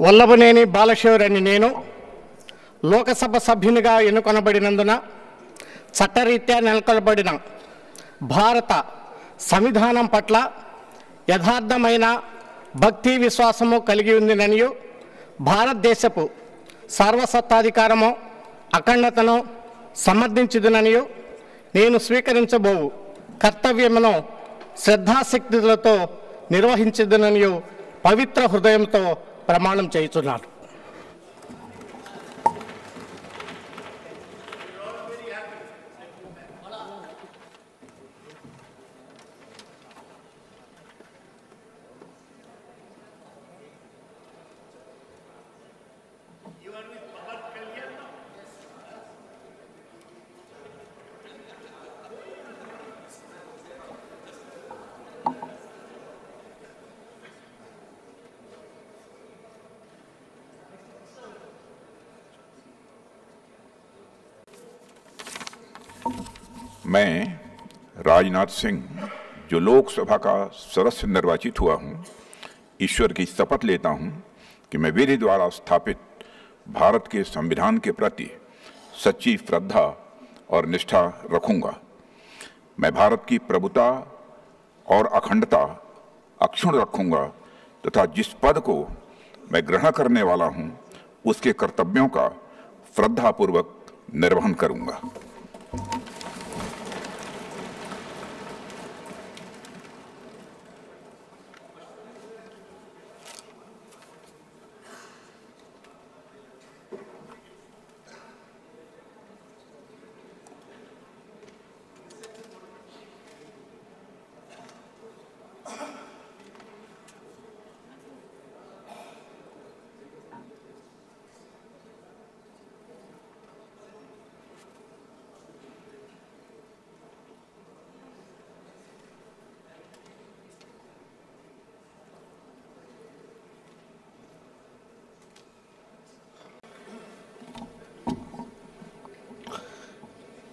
వల్లభనేని బాలశౌరి అని నేను లోకసభ సభ్యునిగా ఎన్నుకొనబడినందున చట్టరీత్యా నెలకొల్పబడిన భారత సంవిధానం పట్ల యథార్థమైన భక్తి విశ్వాసము కలిగి ఉందిననియు భారతదేశపు సార్వసత్తాధికారము అఖండతను సమర్థించుదుననియు నేను స్వీకరించబోవు కర్తవ్యమును శ్రద్ధాశక్తులతో నిర్వహించుదుననియు పవిత్ర హృదయంతో ప్రమాణం చేయుచున్నాను. मैं राजनाथ सिंह जो लोकसभा का सदस्य निर्वाचित हुआ हूं, ईश्वर की शपथ लेता हूं कि मैं विधि द्वारा स्थापित भारत के संविधान के प्रति सच्ची श्रद्धा और निष्ठा रखूंगा। मैं भारत की प्रभुता और अखंडता अक्षुण्ण रखूंगा तथा जिस पद को मैं ग्रहण करने वाला हूं उसके कर्तव्यों का श्रद्धापूर्वक निर्वहन करूंगा।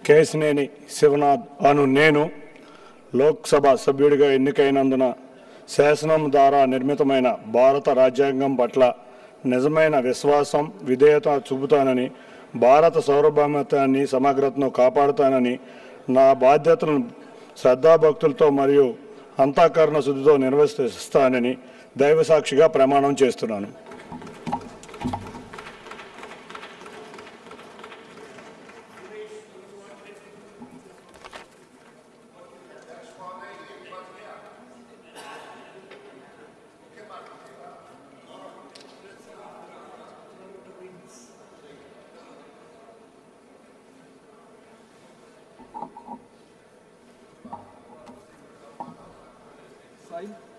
కేశినేని శివనాథ్ అను నేను లోక్సభ సభ్యుడిగా ఎన్నికైనందున శాసనం ద్వారా నిర్మితమైన భారత రాజ్యాంగం పట్ల నిజమైన విశ్వాసం విధేయత చూపుతానని, భారత సార్వభౌమత్వాన్ని సమగ్రతను కాపాడుతానని, నా బాధ్యతలను శ్రద్ధాభక్తులతో మరియు అంతఃకరణ శుద్ధితో నిర్వర్తిస్తానని దైవసాక్షిగా ప్రమాణం చేస్తున్నాను. Fine.